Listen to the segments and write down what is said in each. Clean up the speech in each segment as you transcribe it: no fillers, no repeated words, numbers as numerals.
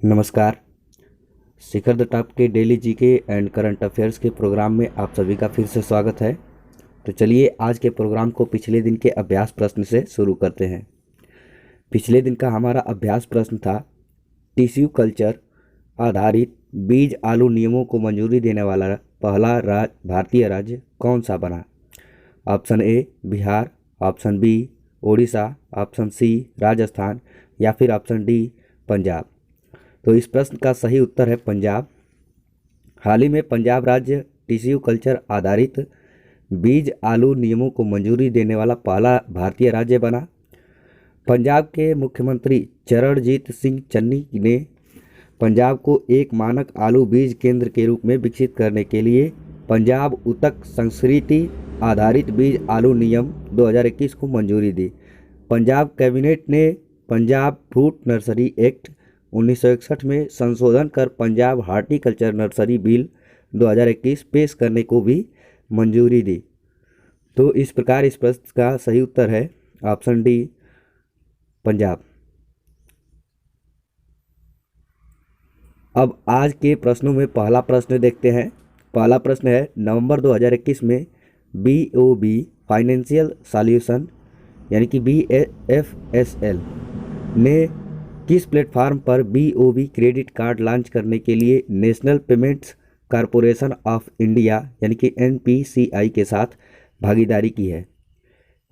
नमस्कार। शिखर the top के daily GK and current affairs के प्रोग्राम में आप सभी का फिर से स्वागत है। तो चलिए आज के प्रोग्राम को पिछले दिन के अभ्यास प्रश्न से शुरू करते हैं। पिछले दिन का हमारा अभ्यास प्रश्न था, टिश्यू कल्चर आधारित बीज आलू नियमों को मंजूरी देने वाला पहला भारतीय राज्य कौन सा बना? Option A Bihar, option B Odisha, option C Rajasthan या फिर ऑप्शन डी पंजाब। तो इस प्रश्न का सही उत्तर है पंजाब। हाल ही में पंजाब राज्य टिश्यू कल्चर आधारित बीज आलू नियमों को मंजूरी देने वाला पहला भारतीय राज्य बना। पंजाब के मुख्यमंत्री चरणजीत सिंह चन्नी ने पंजाब को एक मानक आलू बीज केंद्र के रूप में विकसित करने के लिए पंजाब उत्तक संस्कृति आधारित बीज आलू नियम 2021 को मंजूरी दी। पंजाब कैबिनेट ने पंजाब फ्रूट नर्सरी एक्ट 1961 में संशोधन कर पंजाब हार्टिकल्चर नर्सरी बिल 2021 पेश करने को भी मंजूरी दी। तो इस प्रकार इस प्रश्न का सही उत्तर है ऑप्शन डी पंजाब। अब आज के प्रश्नों में पहला प्रश्न देखते हैं। पहला प्रश्न है, नवंबर 2021 में BOB फाइनेंशियल सॉल्यूशन यानी कि BFSL ने किस प्लेटफार्म पर BOB क्रेडिट कार्ड लॉन्च करने के लिए national payments corporation of India यानी कि NPCI के साथ भागीदारी की है?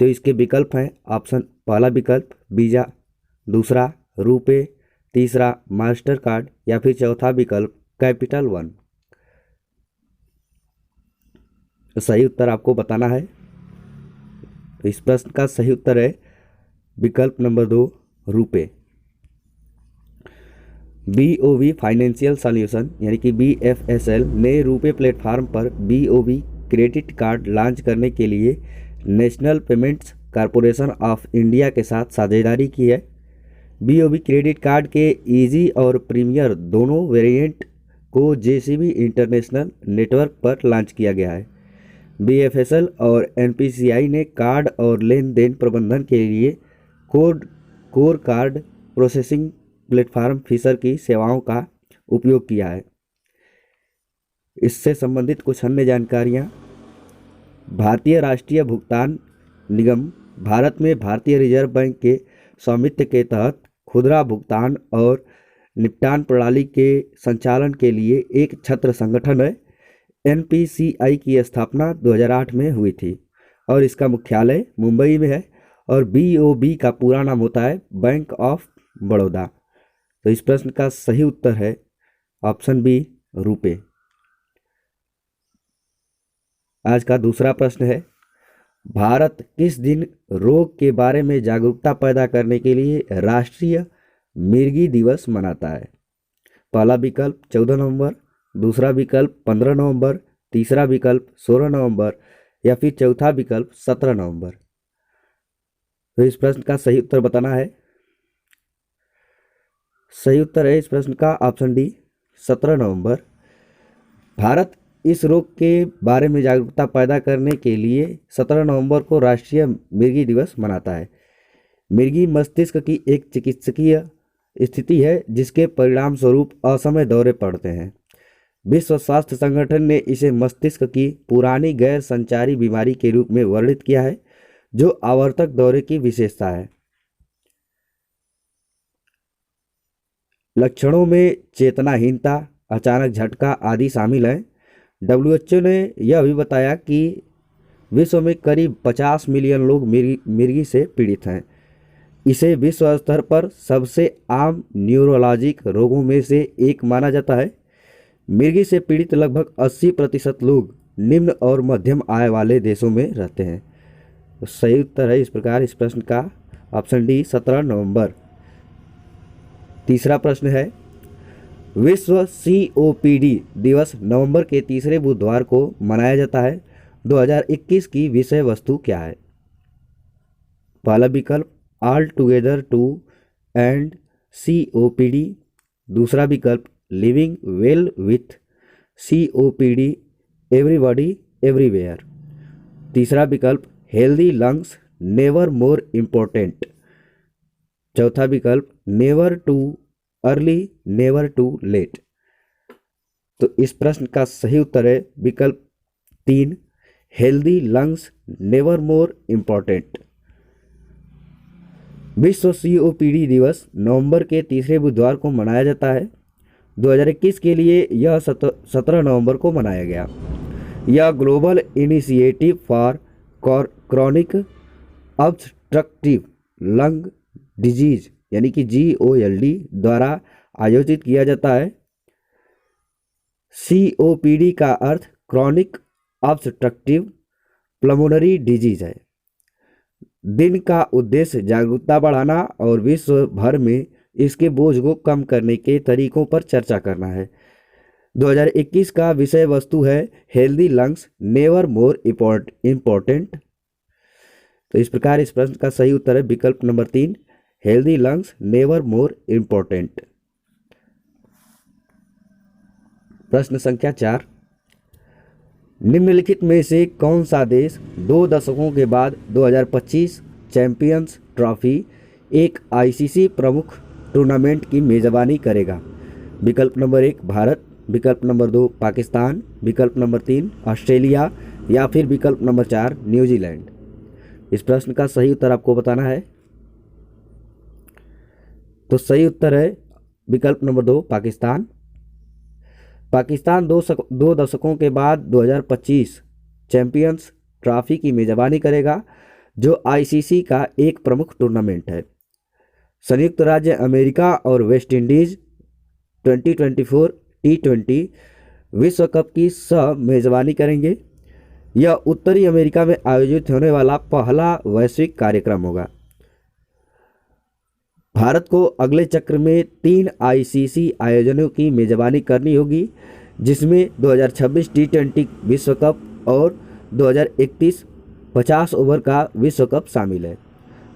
तो इसके विकल्प हैं, ऑप्शन पहला विकल्प वीज़ा, दूसरा रुपे, तीसरा मास्टर कार्ड या फिर चौथा विकल्प कैपिटल वन। तो सही उत्तर आपको बताना है। तो इस प्रश्न का सही उत्तर है विकल्प number 2 RuPay. BOB financial solution यानी कि BFSL ने रुपे प्लेटफार्म पर BOB क्रेडिट कार्ड लॉन्च करने के लिए national payments corporation of India के साथ साझेदारी की है। BOB क्रेडिट कार्ड के इजी और प्रीमियर दोनों वेरिएंट को JCB इंटरनेशनल नेटवर्क पर लॉन्च किया गया है। BFSL और NPCI ने कार्ड और लेन देन प्रबंधन के लिए core card processing platform Fisher की सेवाओं का उपयोग किया है। इससे संबंधित कुछ अन्य जानकारियाँ। भारतीय राष्ट्रीय भुगतान निगम भारत में भारतीय रिजर्व बैंक के स्वामित्व के तहत खुदरा भुगतान और निपटान प्रणाली के संचालन के लिए एक छत्र संगठन है। NPCI की स्थापना 2008 में हुई थी और इसका मुख्यालय मुंबई में है और BOB का पूरा नाम होता है बैंक ऑफ बड़ौदा। तो इस प्रश्न का सही उत्तर है ऑप्शन बी रुपे। आज का दूसरा प्रश्न है, भारत किस दिन रोग के बारे में जागरूकता पैदा करने के लिए राष्ट्रीय मिर्गी दिवस मनाता है? पहला विकल्प 14 नवंबर, दूसरा विकल्प 15 नवंबर, तीसरा विकल्प 16 नवंबर या फिर चौथा विकल्प 17 नवंबर। तो इस प्रश्न का सही उत्तर बताना है। सही उत्तर है इस प्रश्न का ऑप्शन डी 17 नवंबर। भारत इस रोग के बारे में जागरूकता पैदा करने के लिए 17 नवंबर को राष्ट्रीय मिर्गी दिवस मनाता है। मिर्गी मस्तिष्क की एक चिकित्सकीय स्थिति है जिसके परिणाम स्वरूप असमय दौरे पड़ते हैं। विश्व स्वास्थ्य संगठन ने इसे मस्तिष्क की पुरानी गैर संचारी बीमारी के रूप में वर्णित किया है जो आवर्तक दौरे की विशेषता है। लक्षणों में चेतनाहीनता, अचानक झटका आदि शामिल हैं। WHO ने यह भी बताया कि विश्व में करीब 50 मिलियन लोग मिर्गी से पीड़ित हैं। इसे विश्व स्तर पर सबसे आम न्यूरोलॉजिक रोगों में से एक माना जाता है। मिर्गी से पीड़ित लगभग 80% लोग निम्न और मध्यम आय वाले देशों में रहते हैं। तो सही उत्तर है इस प्रकार इस प्रश्न का ऑप्शन डी 17 नवंबर। तीसरा प्रश्न है, विश्व COPD दिवस नवंबर के तीसरे बुधवार को मनाया जाता है। 2021 की विषय वस्तु क्या है? पहला विकल्प all together to end COPD, दूसरा विकल्प living well with COPD everybody everywhere, तीसरा विकल्प healthy lungs never more important, चौथा विकल्प never too early never too late. तो इस प्रश्न का सही उत्तर है विकल्प 3, healthy lungs never more important. विश्व COPD दिवस नवंबर के तीसरे बुधवार को मनाया जाता है। 2021 के लिए यह 17 नवंबर को मनाया गया। यह global initiative for chronic obstructive lung disease यानी कि GOLD द्वारा आयोजित किया जाता है। COPD का अर्थ क्रॉनिक ऑब्स्ट्रक्टिव पल्मोनरी डिजीज है। दिन का उद्देश्य जागरूकता बढ़ाना और विश्व भर में इसके बोझ को कम करने के तरीकों पर चर्चा करना है। 2021 का विषय वस्तु है healthy lungs never more important. तो इस प्रकार इस प्रश्न का सही उत्तर है विकल्प number 3, healthy lungs never more important. प्रश्न संख्या 4, निम्नलिखित में से कौन सा देश 2 दशकों के बाद 2025 चैंपियंस ट्रॉफी एक ICC प्रमुख टूर्नामेंट की मेजबानी करेगा? विकल्प नंबर 1 भारत, विकल्प नंबर 2 पाकिस्तान, विकल्प नंबर 3 ऑस्ट्रेलिया या फिर विकल्प नंबर 4 न्यूजीलैंड। इस प्रश्न का सही उत्तर आपको बताना है। तो सही उत्तर है विकल्प नंबर 2 पाकिस्तान। पाकिस्तान 2 दशकों के बाद 2025 चैंपियंस ट्रॉफी की मेजबानी करेगा, जो ICC का एक प्रमुख टूर्नामेंट है। संयुक्त राज्य अमेरिका और वेस्ट इंडीज 2024 T20 विश्व कप की सह मेजबानी करेंगे। यह उत्तरी अमेरिका में आयोजित होने वाला पहला वैश्विक कार्यक्रम होगा। भारत को अगले चक्र में 3 ICC आयोजनों की मेजबानी करनी होगी, जिसमें 2026 T20 विश्व कप और 2031 50 ओवर का विश्व कप शामिल है।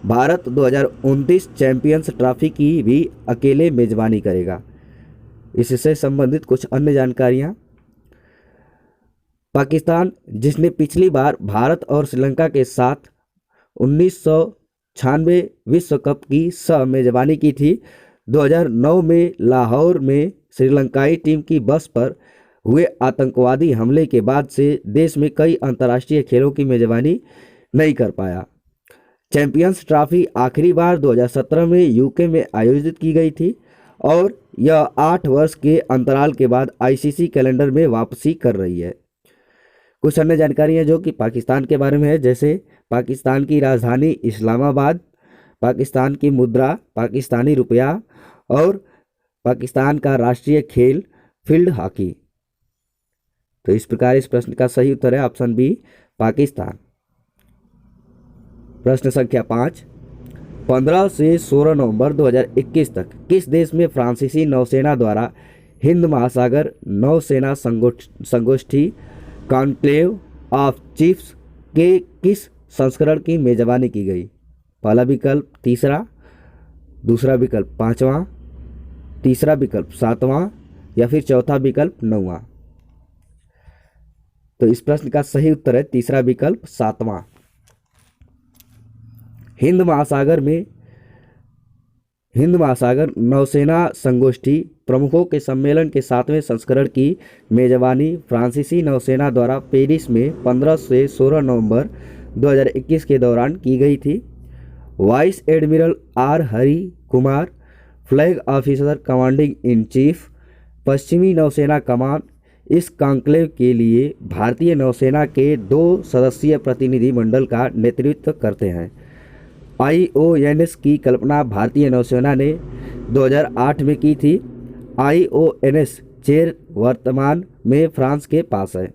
भारत 2029 चैंपियंस ट्रॉफी की भी अकेले मेजबानी करेगा। इससे संबंधित कुछ अन्य जानकारियाँ। पाकिस्तान, जिसने पिछली बार भारत और श्रीलंका के साथ 1996 विश्व कप की सह मेजबानी की थी, 2009 में लाहौर में श्रीलंकाई टीम की बस पर हुए आतंकवादी हमले के बाद से देश में कई अंतर्राष्ट्रीय खेलों की मेजबानी नहीं कर पाया। चैंपियंस ट्रॉफी आखिरी बार 2017 में UK में आयोजित की गई थी और यह 8 वर्ष के अंतराल के बाद ICC कैलेंडर में वापसी कर रही है। कुछ अन्य जानकारियाँ जो कि पाकिस्तान के बारे में है, जैसे पाकिस्तान की राजधानी इस्लामाबाद, पाकिस्तान की मुद्रा पाकिस्तानी रुपया और पाकिस्तान का राष्ट्रीय खेल फील्ड हॉकी। तो इस प्रकार इस प्रश्न का सही उत्तर है ऑप्शन बी पाकिस्तान। प्रश्न संख्या 5, 15 से 16 नवंबर 2021 तक किस देश में फ्रांसीसी नौसेना द्वारा हिंद महासागर नौसेना संगोष्ठी कॉन्क्लेव ऑफ चीफ्स के किस संस्करण की मेजबानी की गई? पहला विकल्प 3, दूसरा विकल्प 5वां, तीसरा विकल्प 7वां या फिर चौथा विकल्प 9वां। तो इस प्रश्न का सही उत्तर है तीसरा विकल्प 7वां। हिंद महासागर नौसेना संगोष्ठी प्रमुखों के सम्मेलन के 7वें संस्करण की मेजबानी फ्रांसीसी नौसेना द्वारा पेरिस में 15 से 16 नवंबर 2021 के दौरान की गई थी। Vice admiral R Hari Kumar, flag officer commanding in chief, पश्चिमी नौसेना कमान इस कॉन्क्लेव के लिए भारतीय नौसेना के 2 सदस्यीय प्रतिनिधिमंडल का नेतृत्व करते हैं। IONS की कल्पना भारतीय नौसेना ने 2008 में की थी। IONS चेयर वर्तमान में फ्रांस के पास है।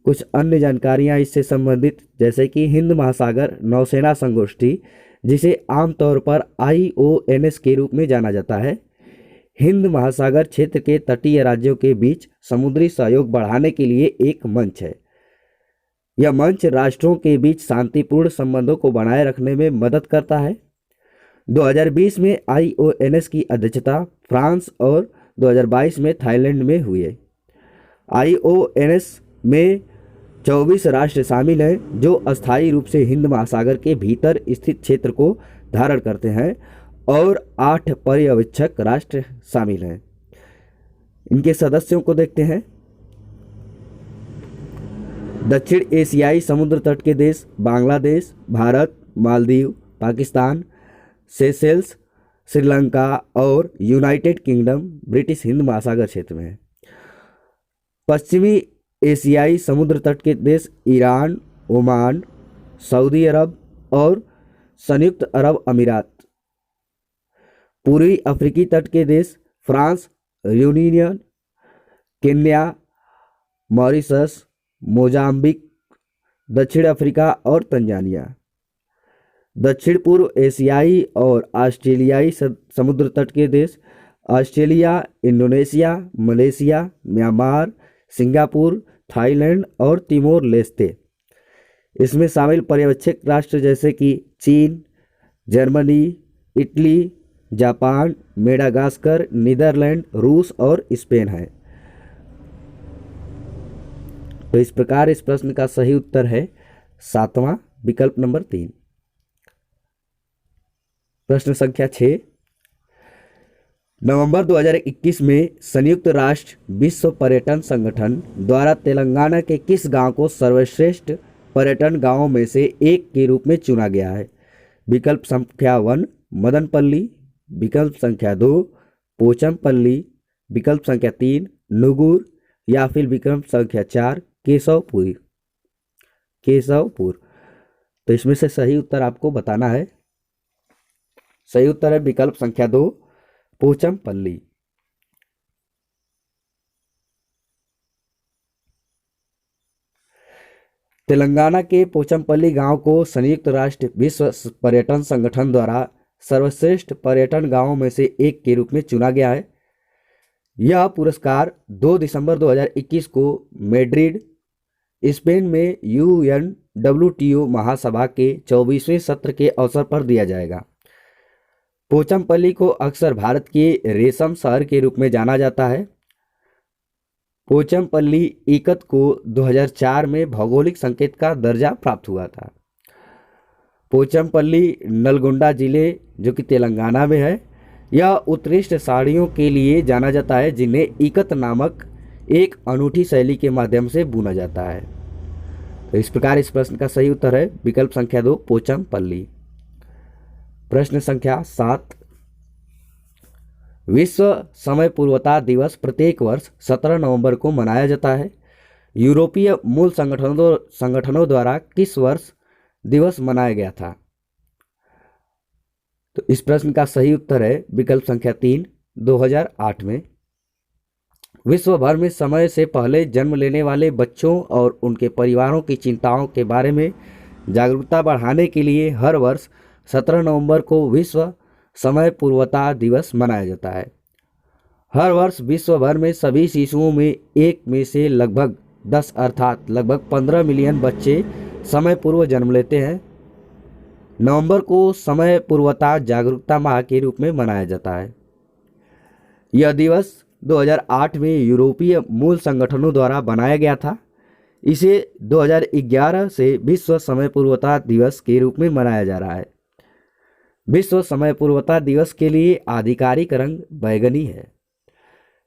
कुछ अन्य जानकारियां इससे संबंधित, जैसे कि हिंद महासागर नौसेना संगोष्ठी, जिसे आमतौर पर IONS के रूप में जाना जाता है, हिंद महासागर क्षेत्र के तटीय राज्यों के बीच समुद्री सहयोग बढ़ाने के लिए एक मंच है। यह मंच राष्ट्रों के बीच शांतिपूर्ण संबंधों को बनाए रखने में मदद करता है। 2020 में IONS की अध्यक्षता फ्रांस और 2022 में थाईलैंड में हुई है। IONS में 24 राष्ट्र शामिल हैं जो अस्थायी रूप से हिंद महासागर के भीतर स्थित क्षेत्र को धारण करते हैं और 8 पर्यवेक्षक राष्ट्र शामिल हैं। इनके सदस्यों को देखते हैं। दक्षिण एशियाई समुद्र तट के देश बांग्लादेश, भारत, मालदीव, पाकिस्तान, सेशेल्स, श्रीलंका और यूनाइटेड किंगडम ब्रिटिश हिंद महासागर क्षेत्र में है। पश्चिमी एशियाई समुद्र तट के देश ईरान, ओमान, सऊदी अरब और संयुक्त अरब अमीरात। पूर्वी अफ्रीकी तट के देश France, Reunion, Kenya, Mauritius, Mozambique, दक्षिण अफ्रीका और तंजानिया। दक्षिण पूर्व एशियाई और ऑस्ट्रेलियाई समुद्र तट के देश Australia, Indonesia, Malaysia, Myanmar, Singapore, Thailand और तिमोर लेस्ते। इसमें शामिल पर्यवेक्षक राष्ट्र जैसे कि चीन, Germany, Italy, Japan, Madagascar, Netherland, रूस और स्पेन है। तो इस प्रकार इस प्रश्न का सही उत्तर है 7वां विकल्प नंबर 3। प्रश्न संख्या 6। नवंबर 2021 में संयुक्त राष्ट्र विश्व पर्यटन संगठन द्वारा तेलंगाना के किस गांव को सर्वश्रेष्ठ पर्यटन गांवों में से एक के रूप में चुना गया है? विकल्प संख्या 1 मदनपल्ली, विकल्प संख्या 2 पोचमपल्ली, विकल्प संख्या 3 नुगुर या फिर विकल्प संख्या 4 केशवपुर। तो इसमें से सही उत्तर आपको बताना है। सही उत्तर है विकल्प संख्या 2 पोचमपल्ली। तेलंगाना के पोचमपल्ली गांव को संयुक्त राष्ट्र विश्व पर्यटन संगठन द्वारा सर्वश्रेष्ठ पर्यटन गांवों में से एक के रूप में चुना गया है। यह पुरस्कार 2 दिसंबर 2021 को मैड्रिड, स्पेन में UNWTO महासभा के 24वें सत्र के अवसर पर दिया जाएगा। पोचमपल्ली को अक्सर भारत के रेशम शहर के रूप में जाना जाता है। पोचमपल्ली इकत को 2004 में भौगोलिक संकेत का दर्जा प्राप्त हुआ था। पोचमपल्ली नलगोंडा जिले जो कि तेलंगाना में है, यह उत्कृष्ट साड़ियों के लिए जाना जाता है जिन्हें इकत नामक एक अनूठी शैली के माध्यम से बुना जाता है। तो इस प्रकार इस प्रश्न का सही उत्तर है विकल्प संख्या 2 पोचमपल्ली। प्रश्न संख्या 7। विश्व समय पूर्वता दिवस प्रत्येक वर्ष 17 नवंबर को मनाया जाता है। यूरोपीय मूल संगठनों द्वारा किस वर्ष दिवस मनाया गया था? तो इस प्रश्न का सही उत्तर है विकल्प संख्या 3 2008 में। विश्व भर में समय से पहले जन्म लेने वाले बच्चों और उनके परिवारों की चिंताओं के बारे में जागरूकता बढ़ाने के लिए हर वर्ष 17 नवंबर को विश्व समय पूर्वता दिवस मनाया जाता है। हर वर्ष विश्व भर में सभी शिशुओं में एक में से लगभग 10 अर्थात लगभग 15 मिलियन बच्चे समय पूर्व जन्म लेते हैं। नवंबर को समय पूर्वता जागरूकता माह के रूप में मनाया जाता है। यह दिवस 2008 में यूरोपीय मूल संगठनों द्वारा बनाया गया था। इसे 2011 से विश्व समय पूर्वता दिवस के रूप में मनाया जा रहा है। विश्व समय पूर्वता दिवस के लिए आधिकारिक रंग बैगनी है।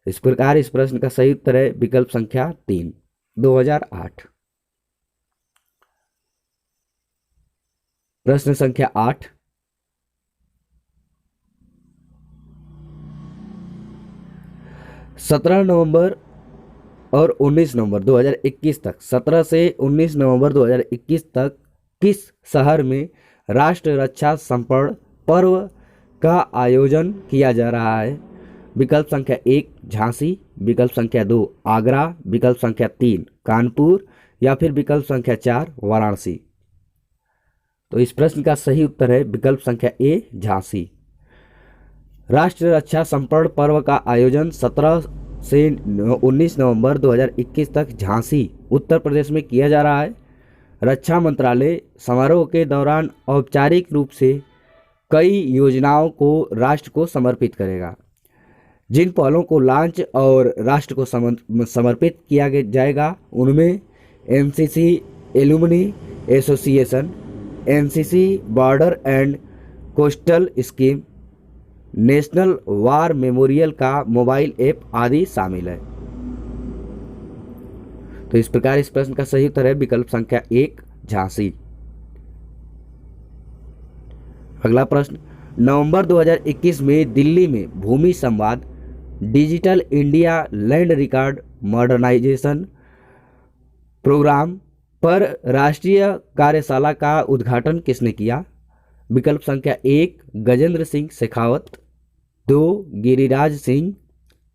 इस प्रकार इस प्रश्न का सही उत्तर है विकल्प संख्या 3 2008। प्रश्न संख्या 8। सत्रह नवंबर और 19 नवंबर 2021 तक 17 से 19 नवंबर 2021 तक किस शहर में राष्ट्र रक्षा समर्पण पर्व का आयोजन किया जा रहा है? विकल्प संख्या 1 झांसी, विकल्प संख्या 2 आगरा, विकल्प संख्या 3 कानपुर या फिर विकल्प संख्या 4 वाराणसी। तो इस प्रश्न का सही उत्तर है विकल्प संख्या ए झांसी। राष्ट्र रक्षा समर्पण पर्व का आयोजन 17 से 19 नवंबर 2021 तक झांसी, उत्तर प्रदेश में किया जा रहा है। रक्षा मंत्रालय समारोह के दौरान औपचारिक रूप से कई योजनाओं को राष्ट्र को समर्पित करेगा। जिन पहलों को लॉन्च और राष्ट्र को समर्पित किया जाएगा उनमें NCC alumni association, NCC border and coastal scheme, national war memorial का मोबाइल ऐप आदि शामिल है। तो इस प्रकार इस प्रश्न का सही उत्तर है विकल्प संख्या 1 झांसी। अगला प्रश्न, नवंबर 2021 में दिल्ली में भूमि संवाद digital India land record modernisation programme पर राष्ट्रीय कार्यशाला का उद्घाटन किसने किया? विकल्प संख्या 1 गजेंद्र सिंह शेखावत, 2 गिरिराज सिंह,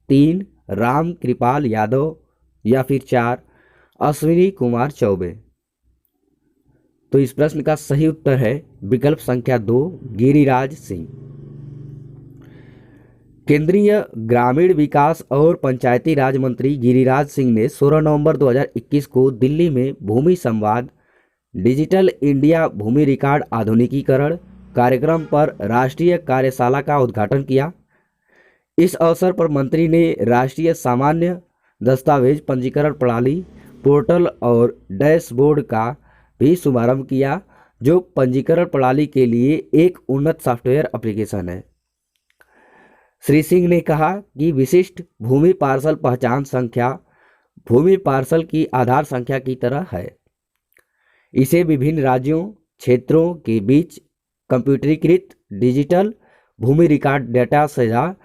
3 राम कृपाल यादव या फिर 4 अश्विनी कुमार चौबे। तो इस प्रश्न का सही उत्तर है विकल्प संख्या 2 गिरिराज सिंह। केंद्रीय ग्रामीण विकास और पंचायती राज मंत्री गिरिराज सिंह ने 16 नवंबर 2021 को दिल्ली में भूमि संवाद डिजिटल इंडिया भूमि रिकॉर्ड आधुनिकीकरण कार्यक्रम पर राष्ट्रीय कार्यशाला का उद्घाटन किया। इस अवसर पर मंत्री ने राष्ट्रीय सामान्य दस्तावेज पंजीकरण प्रणाली पोर्टल और डैशबोर्ड का भी शुभारंभ किया, जो पंजीकरण प्रणाली के लिए एक उन्नत सॉफ्टवेयर एप्लीकेशन है। श्री सिंह ने कहा कि विशिष्ट भूमि पार्सल पहचान संख्या भूमि पार्सल की आधार संख्या की तरह है। इसे विभिन्न राज्यों क्षेत्रों के बीच कंप्यूटरीकृत डिजिटल भूमि रिकॉर्ड डेटा साझा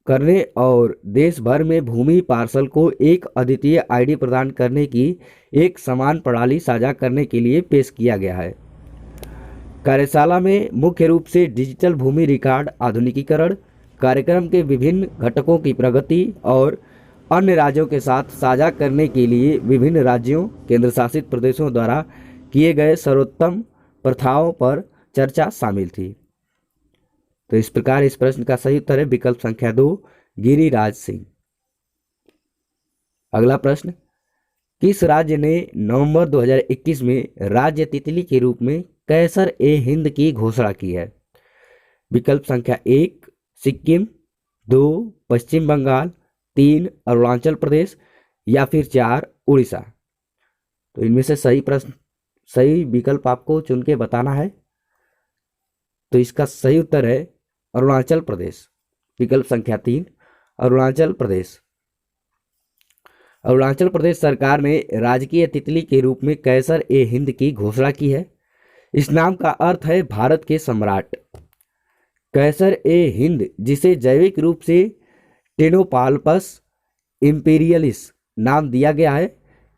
करने और देश भर में भूमि पार्सल को एक अद्वितीय आईडी प्रदान करने की एक समान प्रणाली साझा करने के लिए पेश किया गया है। कार्यशाला में मुख्य रूप से डिजिटल भूमि रिकॉर्ड आधुनिकीकरण कार्यक्रम के विभिन्न घटकों की प्रगति और अन्य राज्यों के साथ साझा करने के लिए विभिन्न राज्यों केंद्र शासित प्रदेशों द्वारा किए गए सर्वोत्तम प्रथाओं पर चर्चा शामिल थी। तो इस प्रकार इस प्रश्न का सही उत्तर है विकल्प संख्या 2 गिरिराज सिंह। अगला प्रश्न, किस राज्य ने नवंबर 2021 में राज्य तितली के रूप में कैसर ए हिंद की घोषणा की है? विकल्प संख्या 1 सिक्किम, 2 पश्चिम बंगाल, 3 अरुणाचल प्रदेश या फिर 4 उड़ीसा। तो इनमें से सही विकल्प आपको चुन के बताना है। तो इसका सही उत्तर है अरुणाचल प्रदेश। विकल्प संख्या 3 अरुणाचल प्रदेश। अरुणाचल प्रदेश सरकार ने राजकीय तितली के रूप में कैसर ए हिंद की घोषणा की है। इस नाम का अर्थ है भारत के सम्राट। कैसर ए हिंद, जिसे जैविक रूप से टेनोपाल्पस इंपीरियलिस नाम दिया गया है,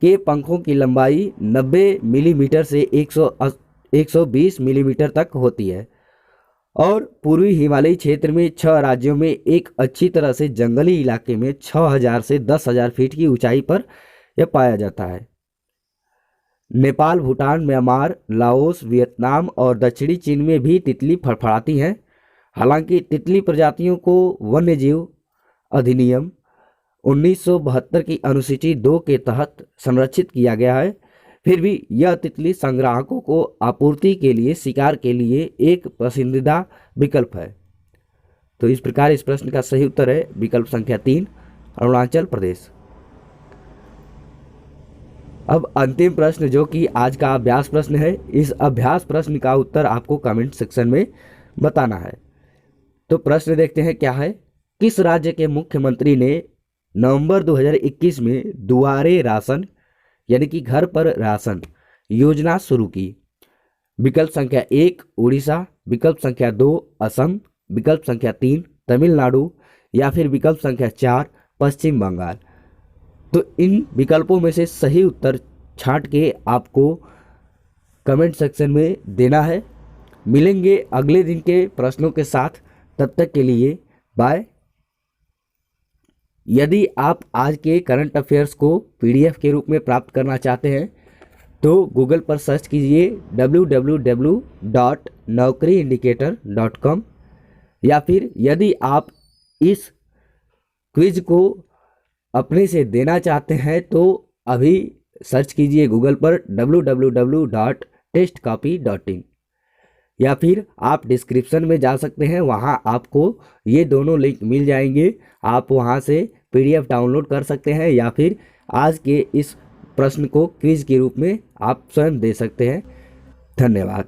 के पंखों की लंबाई 90 मिलीमीटर से 120 मिलीमीटर तक होती है और पूर्वी हिमालयी क्षेत्र में 6 राज्यों में एक अच्छी तरह से जंगली इलाके में 6000 से 10,000 फीट की ऊंचाई पर यह पाया जाता है। Nepal, Bhutan, Myanmar, Laos, Vietnam और दक्षिणी चीन में भी तितली फड़फड़ाती हैं। हालांकि तितली प्रजातियों को वन्यजीव अधिनियम 1972 की अनुसूची 2 के तहत संरक्षित किया गया है, फिर भी यह तितली संग्राहकों को आपूर्ति के लिए शिकार के लिए एक पसंदीदा विकल्प है। तो इस प्रकार इस प्रश्न का सही उत्तर है विकल्प संख्या 3 अरुणाचल प्रदेश। अब अंतिम प्रश्न जो कि आज का अभ्यास प्रश्न है, इस अभ्यास प्रश्न का उत्तर आपको कमेंट सेक्शन में बताना है। तो प्रश्न देखते हैं क्या है। किस राज्य के मुख्यमंत्री ने नवंबर 2021 में दुआरे राशन यानी कि घर पर राशन योजना शुरू की? विकल्प संख्या 1 उड़ीसा, विकल्प संख्या 2 असम, विकल्प संख्या 3 तमिलनाडु या फिर विकल्प संख्या 4 पश्चिम बंगाल। तो इन विकल्पों में से सही उत्तर छांट के आपको कमेंट सेक्शन में देना है। मिलेंगे अगले दिन के प्रश्नों के साथ, तब तक के लिए बाय। यदि आप आज के करंट अफेयर्स को पीडीएफ के रूप में प्राप्त करना चाहते हैं तो गूगल पर सर्च कीजिए www.naukriindicator.com या फिर यदि आप इस क्विज को अपने से देना चाहते हैं तो अभी सर्च कीजिए गूगल पर www.testcopy.in या फिर आप डिस्क्रिप्शन में जा सकते हैं, वहां आपको ये दोनों लिंक मिल जाएंगे। आप वहां से पीडीएफ डाउनलोड कर सकते हैं या फिर आज के इस प्रश्न को क्विज के रूप में आप स्वयं दे सकते हैं। धन्यवाद।